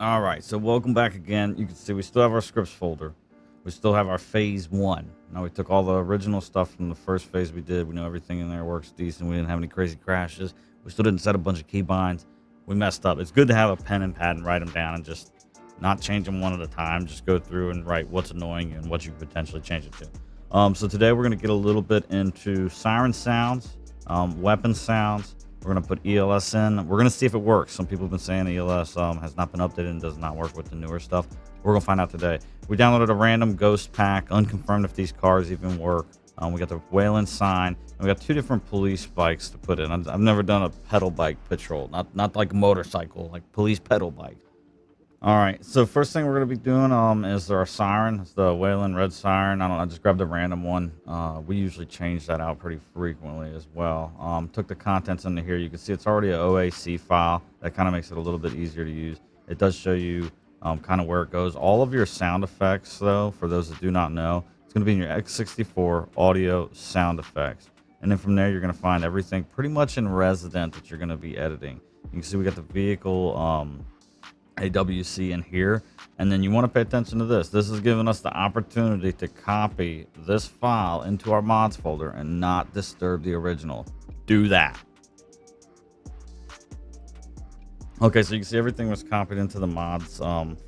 All right, so welcome back again. You can see we still have our scripts folder. We still have our phase one. Now we took all the original stuff from the first phase we did. We know everything in there works decent. We didn't have any crazy crashes. We still didn't set a bunch of keybinds. We messed up. It's good to have a pen and pad and write them down and just not change them one at a time. Just go through and write what's annoying and what you could potentially change it to. So today we're going to get a little bit into siren sounds, weapon sounds. We're going to put ELS in. We're going to see if it works. Some people have been saying ELS has not been updated and does not work with the newer stuff. We're going to find out today. We downloaded a random ghost pack, unconfirmed if these cars even work. We got the Wayland sign. And we got two different police bikes to put in. I've never done a pedal bike patrol, not like a motorcycle, like police pedal bike. All right, so first thing we're going to be doing is our siren. It's the Wayland red siren. I just grabbed a random one. We usually change that out pretty frequently as well. Took the contents into here. You can see it's already an OAC file. That kind of makes it a little bit easier to use. It does show you kind of where it goes. All of your sound effects, though, for those that do not know, it's going to be in your X64 audio sound effects. And then from there, you're going to find everything pretty much in resident that you're going to be editing. You can see we got the vehicle AWC in here, and then you want to pay attention to this. This is giving us the opportunity to copy this file into our mods folder and not disturb the original. Do that. Okay, so you can see everything was copied into the mods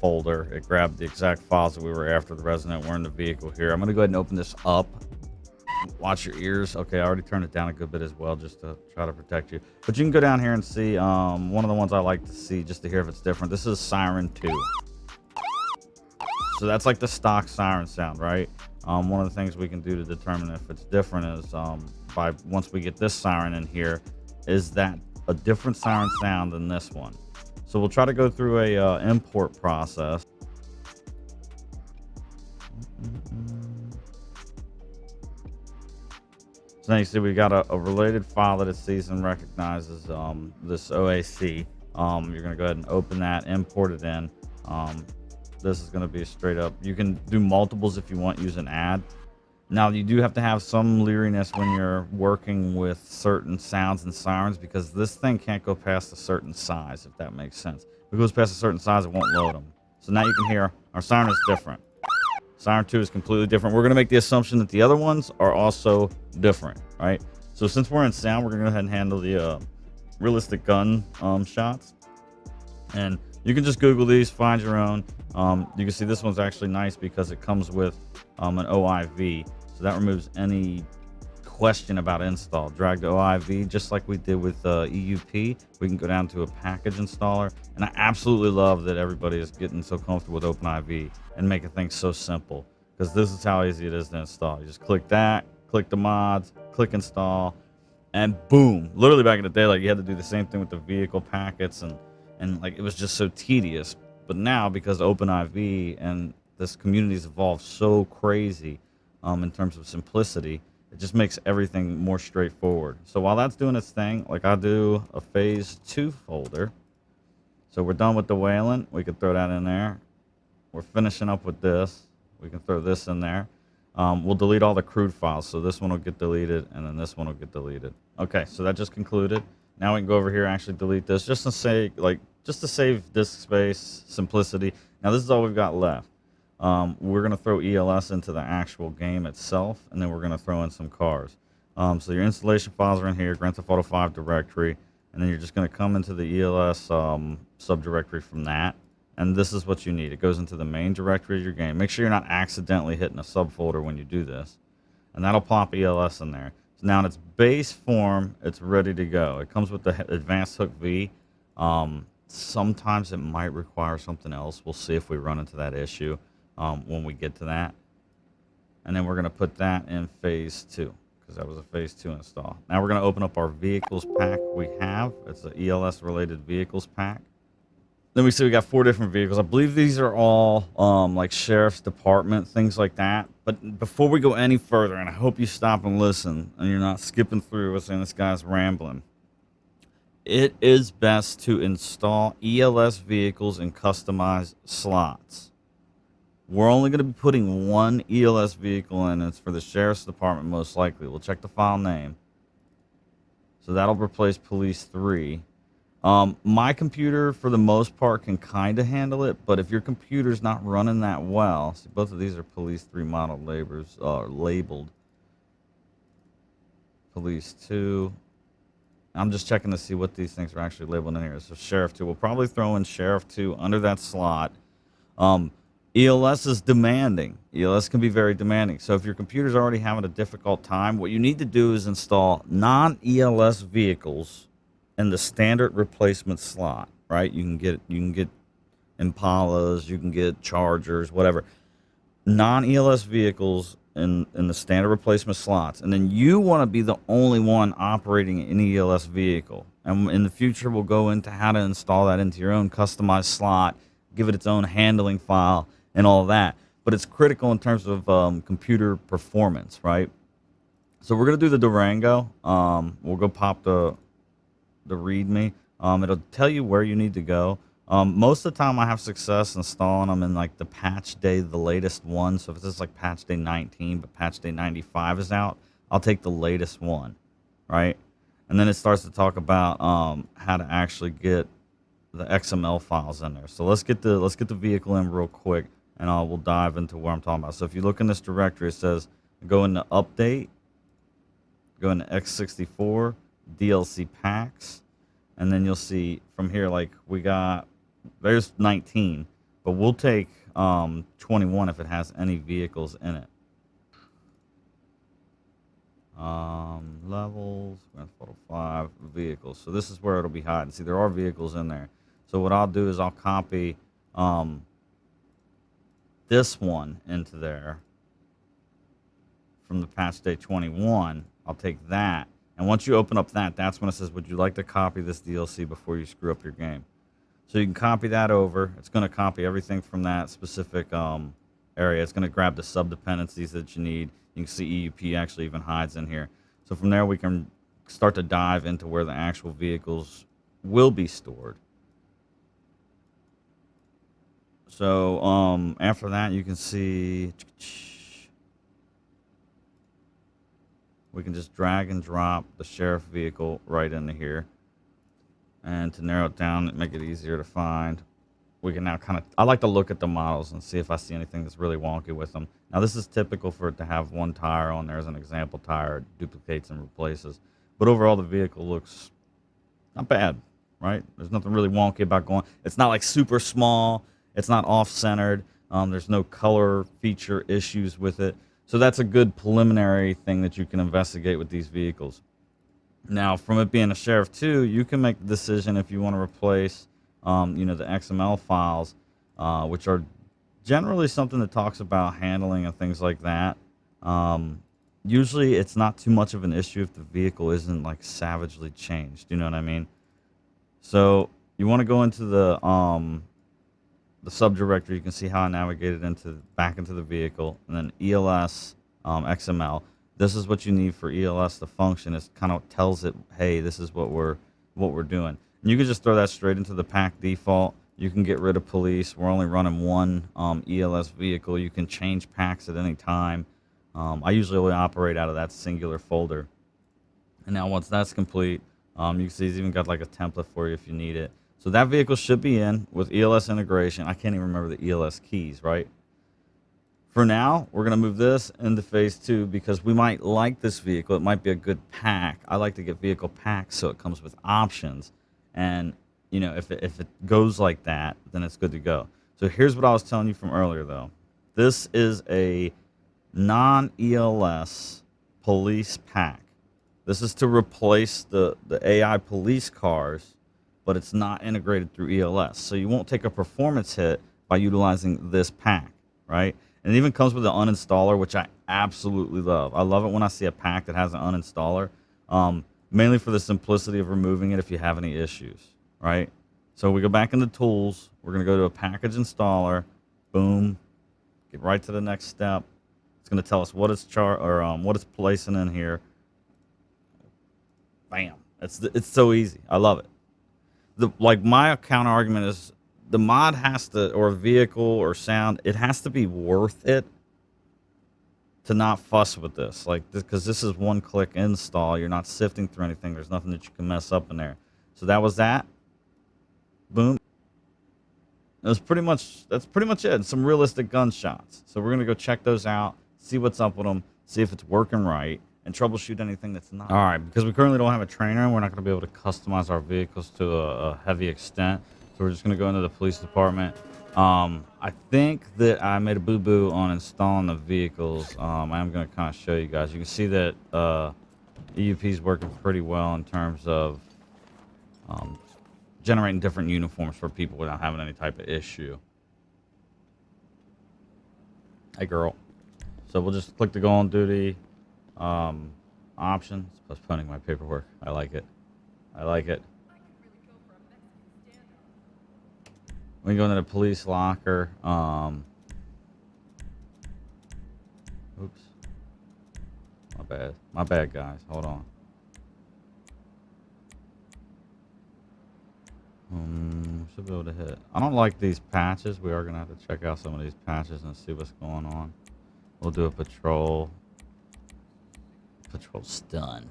folder. It grabbed the exact files that we were after. The resident. We're in the vehicle here. I'm going to go ahead and open this up. Watch your ears. Okay, I already turned it down a good bit as well, just to try to protect you. But you can go down here and see one of the ones I like to see just to hear if it's different. This is Siren 2. So that's like the stock siren sound, right? One of the things we can do to determine if it's different is once we get this siren in here, is that a different siren sound than this one? So we'll try to go through a import process. So now you see we got a related file that it sees and recognizes this OAC. You're going to go ahead and open that, import it in. This is going to be a straight up. You can do multiples if you want, use an add. Now you do have to have some leeriness when you're working with certain sounds and sirens, because this thing can't go past a certain size, if that makes sense. If it goes past a certain size, it won't load them. So now you can hear our siren is different. Siren 2 is completely different. We're going to make the assumption that the other ones are also different, right? So since we're in sound, we're going to go ahead and handle the realistic gun shots. And you can just Google these, find your own. You can see this one's actually nice because it comes with an OIV. So that removes any question about install. Drag the OIV just like we did with EUP. We can go down to a package installer. And I absolutely love that everybody is getting so comfortable with OpenIV and making things so simple, because this is how easy it is to install. You just click that, click the mods, click install, and boom. Literally back in the day, like, you had to do the same thing with the vehicle packets, and like, it was just so tedious. But now, because OpenIV and this community has evolved so crazy in terms of simplicity, it just makes everything more straightforward. So while that's doing its thing, like, I do a phase 2 folder. So we're done with the Wayland. We could throw that in there. We're finishing up with this. We can throw this in there. We'll delete all the crude files. So this one will get deleted, and then this one will get deleted. Okay, so that just concluded. Now we can go over here and actually delete this, just to say, just to save disk space, simplicity. Now this is all we've got left. We're going to throw ELS into the actual game itself, and then we're going to throw in some cars. So your installation files are in here, Grand Theft Auto 5 directory, and then you're just going to come into the ELS subdirectory from that. And this is what you need. It goes into the main directory of your game. Make sure you're not accidentally hitting a subfolder when you do this. And that'll plop ELS in there. So now in its base form, it's ready to go. It comes with the advanced hook V. Sometimes it might require something else. We'll see if we run into that issue when we get to that. And then we're going to put that in phase 2, because that was a phase 2 install. Now we're going to open up our vehicles pack we have. It's an ELS related vehicles pack. Then we see we got 4 different vehicles. I believe these are all like sheriff's department, things like that. But before we go any further, and I hope you stop and listen and you're not skipping through us and this guy's rambling, it is best to install ELS vehicles and customize slots. We're only going to be putting 1 ELS vehicle in. It's for the sheriff's department, most likely. We'll check the file name. So that'll replace police 3. My computer, for the most part, can kind of handle it, but if your computer's not running that well, see, both of these are Police 3 model labeled. Police 2. I'm just checking to see what these things are actually labeled in here. So Sheriff 2. We'll probably throw in Sheriff 2 under that slot. ELS is demanding. ELS can be very demanding. So if your computer's already having a difficult time, what you need to do is install non-ELS vehicles in the standard replacement slot, right? You can get Impalas, you can get Chargers, whatever. Non-ELS vehicles in the standard replacement slots, and then you want to be the only one operating an ELS vehicle. And in the future, we'll go into how to install that into your own customized slot, give it its own handling file, and all of that. But it's critical in terms of computer performance, right? So we're gonna do the Durango. We'll go pop the README. It'll tell you where you need to go. Most of the time I have success installing them in like the patch day, the latest one. So if it's just like patch day 19, but patch day 95 is out, I'll take the latest one, right? And then it starts to talk about how to actually get the XML files in there. So let's get the vehicle in real quick, and we'll dive into what I'm talking about. So if you look in this directory, it says go into update, go into x64 DLC packs, and then you'll see from here, like there's 19, but we'll take 21 if it has any vehicles in it. Levels, Grand Theft Auto 5 vehicles. So this is where it'll be hiding. See, there are vehicles in there. So what I'll do is I'll copy this one into there from the patch day 21. I'll take that, and once you open up that's when it says, would you like to copy this DLC before you screw up your game? So you can copy that over. It's going to copy everything from that specific area. It's going to grab the sub-dependencies that you need. You can see EUP actually even hides in here. So from there, we can start to dive into where the actual vehicles will be stored. So after that, you can see we can just drag and drop the sheriff vehicle right into here. And to narrow it down and make it easier to find, we can now I like to look at the models and see if I see anything that's really wonky with them. Now, this is typical for it to have one tire on there as an example tire. It duplicates and replaces. But overall, the vehicle looks not bad, right? There's nothing really wonky about going. It's not like super small. It's not off-centered. There's no color feature issues with it. So that's a good preliminary thing that you can investigate with these vehicles. Now, from it being a Sheriff 2, you can make the decision if you want to replace, the XML files, which are generally something that talks about handling and things like that. Usually, it's not too much of an issue if the vehicle isn't like savagely changed. You know what I mean? So you want to go into the subdirectory. You can see how I navigated back into the vehicle, and then ELS XML. This is what you need for ELS to function. It kind of tells it, hey, this is what we're doing. And you can just throw that straight into the pack default. You can get rid of police. We're only running one ELS vehicle. You can change packs at any time. I usually only operate out of that singular folder. And now once that's complete, you can see it's even got like a template for you if you need it. So that vehicle should be in with ELS integration. I can't even remember the ELS keys, right? For now, we're going to move this into phase 2 because we might like this vehicle. It might be a good pack. I like to get vehicle packs so it comes with options. And, if it goes like that, then it's good to go. So here's what I was telling you from earlier, though. This is a non-ELS police pack. This is to replace the AI police cars, but it's not integrated through ELS. So you won't take a performance hit by utilizing this pack, right? And it even comes with an uninstaller, which I absolutely love. I love it when I see a pack that has an uninstaller, mainly for the simplicity of removing it if you have any issues, right? So we go back into tools. We're going to go to a package installer. Boom. Get right to the next step. It's going to tell us what it's what it's placing in here. Bam. It's so easy. I love it. My counter argument is the mod has to, or vehicle or sound, it has to be worth it to not fuss with this. Because this is one click install. You're not sifting through anything. There's nothing that you can mess up in there. So that was that. Boom. That's pretty much it. And some realistic gunshots. So we're gonna go check those out, see what's up with them, see if it's working right, and troubleshoot anything that's not. All right, because we currently don't have a trainer, we're not gonna be able to customize our vehicles to a heavy extent. So we're just gonna go into the police department. I think that I made a boo-boo on installing the vehicles. I am gonna kind of show you guys. You can see that EUP is working pretty well in terms of generating different uniforms for people without having any type of issue. Hey, girl. So we'll just click the go on duty options. Postponing my paperwork. I like it. I like it. We can go into the police locker. Oops. My bad. My bad, guys. Hold on. Should be able to hit. I don't like these patches. We are going to have to check out some of these patches and see what's going on. We'll do a patrol. Patrol's done.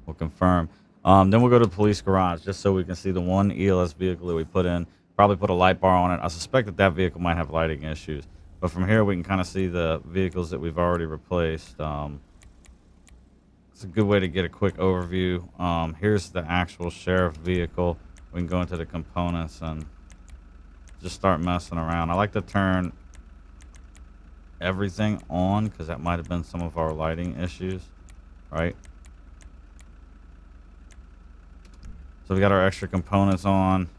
We'll confirm. Then we'll go to the police garage just so we can see the one ELS vehicle that we put in. Probably put a light bar on it. I suspect that vehicle might have lighting issues. But from here, we can kind of see the vehicles that we've already replaced. It's a good way to get a quick overview. Here's the actual sheriff vehicle. We can go into the components and just start messing around. I like to turn everything on because that might have been some of our lighting issues, right? So we got our extra components on.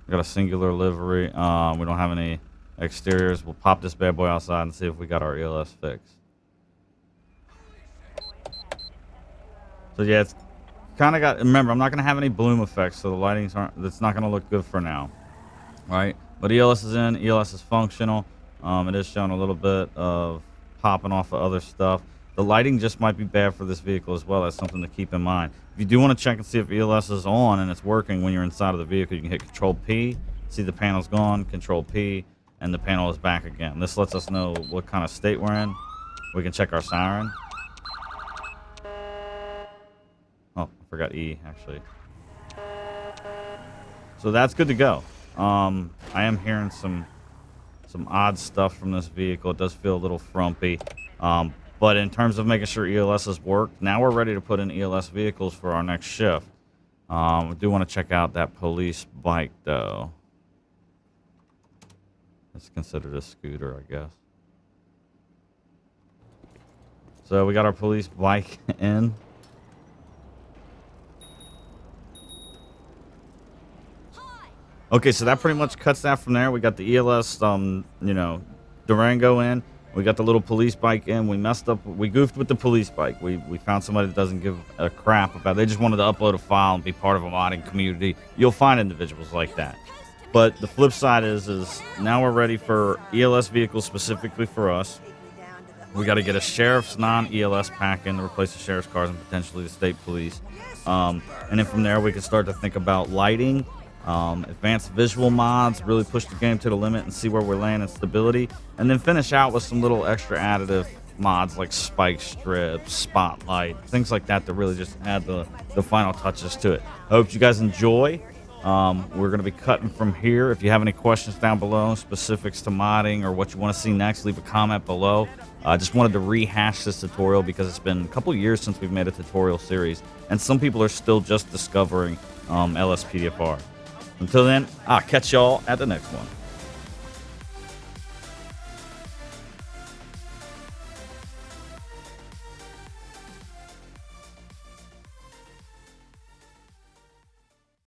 We got a singular livery. We don't have any exteriors. We'll pop this bad boy outside and see if we got our ELS fixed. So yeah, it's kind of got. Remember, I'm not going to have any bloom effects, so the lighting's aren't. That's not going to look good for now, right? But ELS is in. ELS is functional. It is showing a little bit of popping off of other stuff. The lighting just might be bad for this vehicle as well. That's something to keep in mind. If you do want to check and see if ELS is on and it's working when you're inside of the vehicle, you can hit Control P, see the panel's gone, Control P, and the panel is back again. This lets us know what kind of state we're in. We can check our siren. Oh, I forgot E, actually. So that's good to go. I am hearing some odd stuff from this vehicle. It does feel a little frumpy. But in terms of making sure ELSs work, now we're ready to put in ELS vehicles for our next shift. We do want to check out that police bike, though. It's considered a scooter, I guess. So we got our police bike in. Okay, so that pretty much cuts that from there. We got the ELS, Durango in. We got the little police bike in. We messed up. We goofed with the police bike. We found somebody that doesn't give a crap about it. They just wanted to upload a file and be part of a modding community. You'll find individuals like that. But the flip side is now we're ready for ELS vehicles specifically for us. We got to get a sheriff's non-ELS pack in to replace the sheriff's cars and potentially the state police. And then from there, we can start to think about lighting. Advanced visual mods, really push the game to the limit and see where we're laying in stability, and then finish out with some little extra additive mods like spike strips, spotlight, things like that to really just add the final touches to it. I hope you guys enjoy. We're going to be cutting from here. If you have any questions down below, specifics to modding or what you want to see next, leave a comment below. I just wanted to rehash this tutorial because it's been a couple years since we've made a tutorial series, and some people are still just discovering LSPDFR. Until then, I'll catch y'all at the next one.